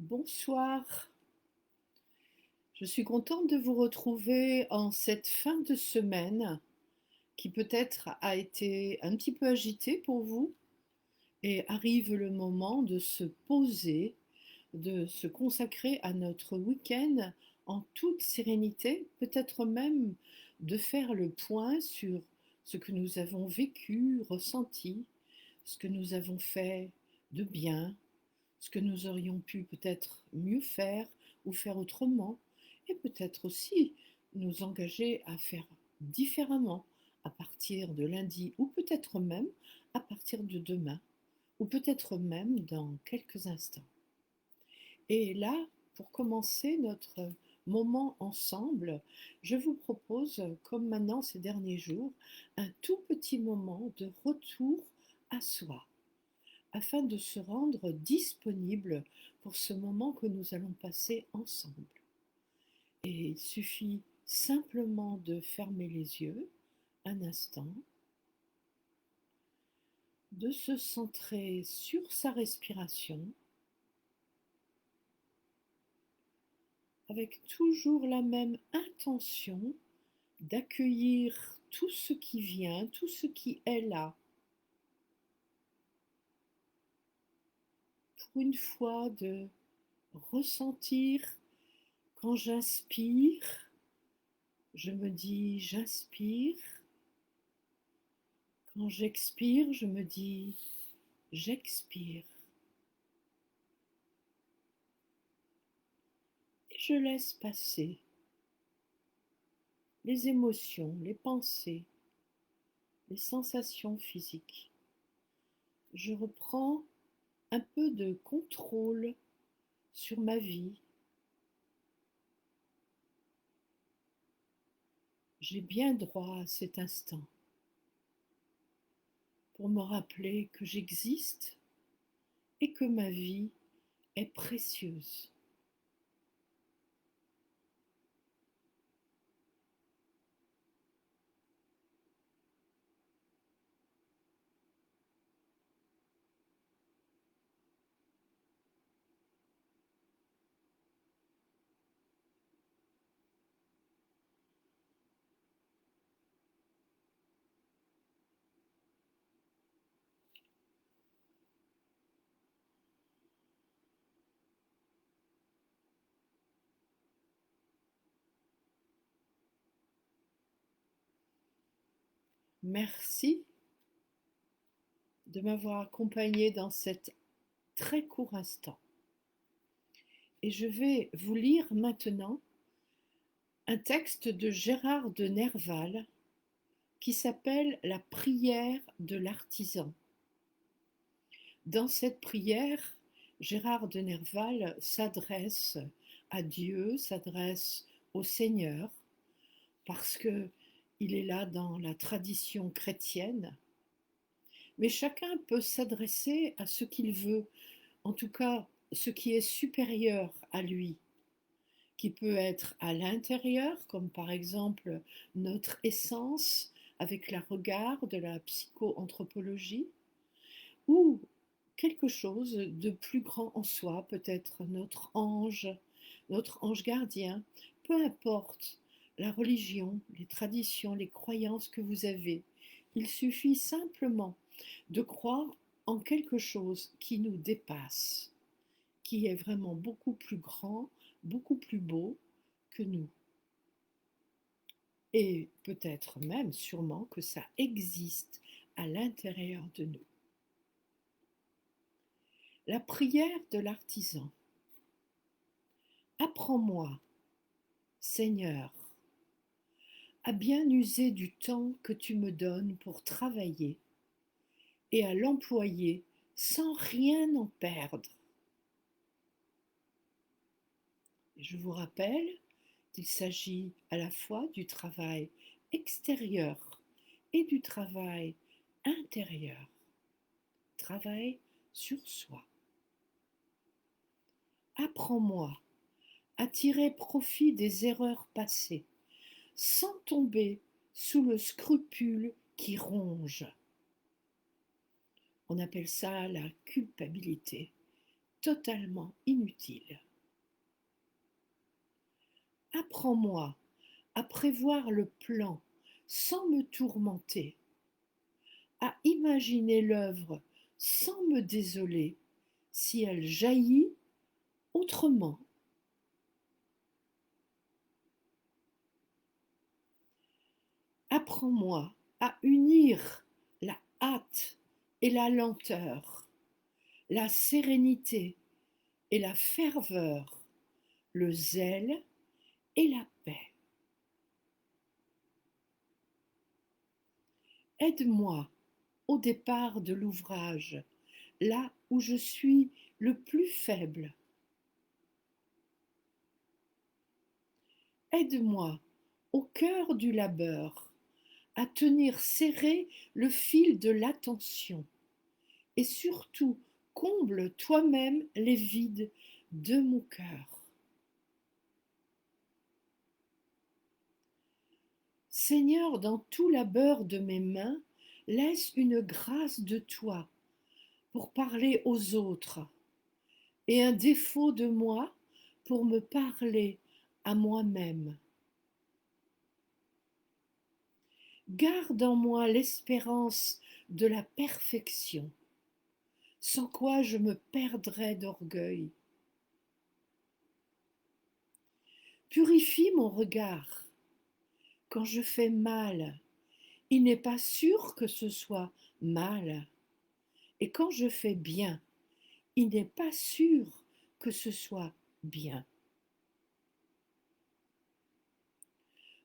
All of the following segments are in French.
Bonsoir, je suis contente de vous retrouver en cette fin de semaine qui peut-être a été un petit peu agitée pour vous et arrive le moment de se poser, de se consacrer à notre week-end en toute sérénité, peut-être même de faire le point sur ce que nous avons vécu, ressenti, ce que nous avons fait de bien, ce que nous aurions pu peut-être mieux faire ou faire autrement, et peut-être aussi nous engager à faire différemment à partir de lundi, ou peut-être même à partir de demain, ou peut-être même dans quelques instants. Et là, pour commencer notre moment ensemble, je vous propose, comme maintenant ces derniers jours, un tout petit moment de retour à soi afin de se rendre disponible pour ce moment que nous allons passer ensemble. Et il suffit simplement de fermer les yeux un instant, de se centrer sur sa respiration, avec toujours la même intention d'accueillir tout ce qui vient, tout ce qui est là. Pour une fois, de ressentir quand j'inspire, je me dis j'inspire. Quand j'expire, je me dis j'expire. Et je laisse passer les émotions, les pensées, les sensations physiques. Je reprends un peu de contrôle sur ma vie. J'ai bien droit à cet instant pour me rappeler que j'existe et que ma vie est précieuse. Merci de m'avoir accompagné dans cet très court instant. Et je vais vous lire maintenant un texte de Gérard de Nerval qui s'appelle la prière de l'artisan. Dans cette prière, Gérard de Nerval s'adresse à Dieu, s'adresse au Seigneur, parce que il est là dans la tradition chrétienne. Mais chacun peut s'adresser à ce qu'il veut, en tout cas ce qui est supérieur à lui, qui peut être à l'intérieur, comme par exemple notre essence avec le regard de la psychoanthropologie, ou quelque chose de plus grand en soi, peut-être notre ange gardien, peu importe la religion, les traditions, les croyances que vous avez. Il suffit simplement de croire en quelque chose qui nous dépasse, qui est vraiment beaucoup plus grand, beaucoup plus beau que nous. Et peut-être même, sûrement, que ça existe à l'intérieur de nous. La prière de l'artisan. Apprends-moi, Seigneur, à bien user du temps que tu me donnes pour travailler et à l'employer sans rien en perdre. Et je vous rappelle qu'il s'agit à la fois du travail extérieur et du travail intérieur, travail sur soi. Apprends-moi à tirer profit des erreurs passées sans tomber sous le scrupule qui ronge. On appelle ça la culpabilité. totalement inutile. Apprends-moi à prévoir le plan sans me tourmenter, à imaginer l'œuvre sans me désoler si elle jaillit autrement. Apprends-moi à unir la hâte et la lenteur, la sérénité et la ferveur, le zèle et la paix. Aide-moi au départ de l'ouvrage, là où je suis le plus faible. Aide-moi au cœur du labeur à tenir serré le fil de l'attention et surtout comble toi-même les vides de mon cœur. Seigneur, dans tout labeur de mes mains, laisse une grâce de toi pour parler aux autres et un défaut de moi pour me parler à moi-même. Garde en moi l'espérance de la perfection, sans quoi je me perdrais d'orgueil. Purifie mon regard. Quand je fais mal, il n'est pas sûr que ce soit mal. Et quand je fais bien, il n'est pas sûr que ce soit bien.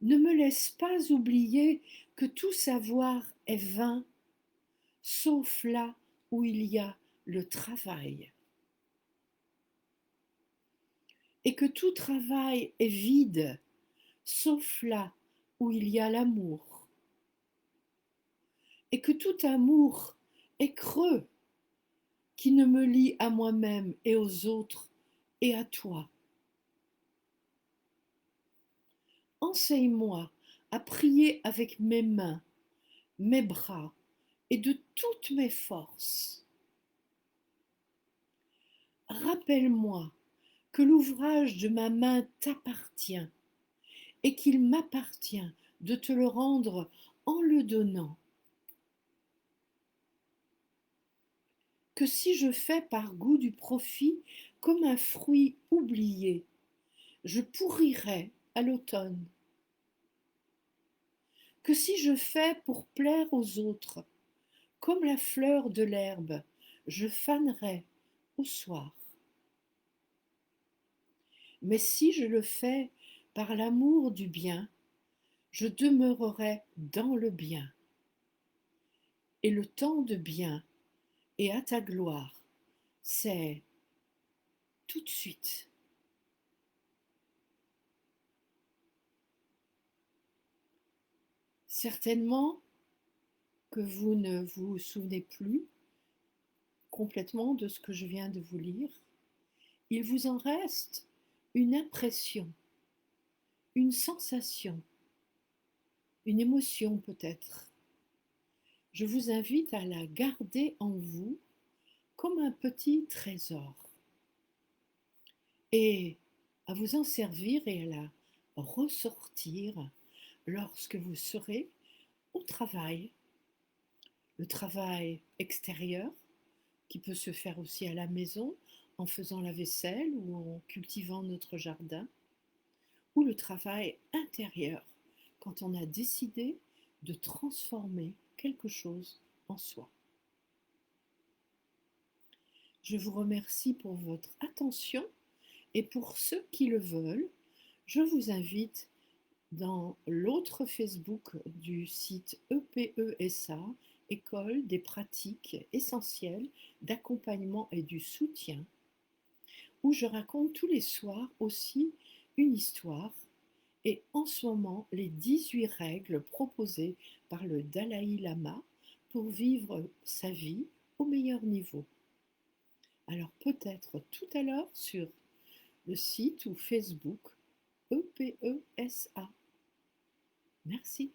Ne me laisse pas oublier que tout savoir est vain, sauf là où il y a le travail. Et que tout travail est vide, sauf là où il y a l'amour. Et que tout amour est creux, qui ne me lie à moi-même et aux autres et à toi. Enseigne-moi à prier avec mes mains, mes bras et de toutes mes forces. Rappelle-moi que l'ouvrage de ma main t'appartient et qu'il m'appartient de te le rendre en le donnant. Que si je fais par goût du profit comme un fruit oublié, je pourrirai à l'automne. Que si je fais pour plaire aux autres, comme la fleur de l'herbe, je fanerai au soir. Mais si je le fais par l'amour du bien, je demeurerai dans le bien. Et le temps de bien et à ta gloire, c'est tout de suite. Certainement que vous ne vous souvenez plus complètement de ce que je viens de vous lire. Il vous en reste une impression, une sensation, une émotion peut-être. Je vous invite à la garder en vous comme un petit trésor et à vous en servir et à la ressortir lorsque vous serez au travail, le travail extérieur qui peut se faire aussi à la maison en faisant la vaisselle ou en cultivant notre jardin, ou le travail intérieur quand on a décidé de transformer quelque chose en soi. Je vous remercie pour votre attention et pour ceux qui le veulent, je vous invite dans l'autre Facebook du site EPESA, École des pratiques essentielles d'accompagnement et du soutien, où je raconte tous les soirs aussi une histoire et en ce moment les 18 règles proposées par le Dalai Lama pour vivre sa vie au meilleur niveau. Alors peut-être tout à l'heure sur le site ou Facebook EPESA. Merci.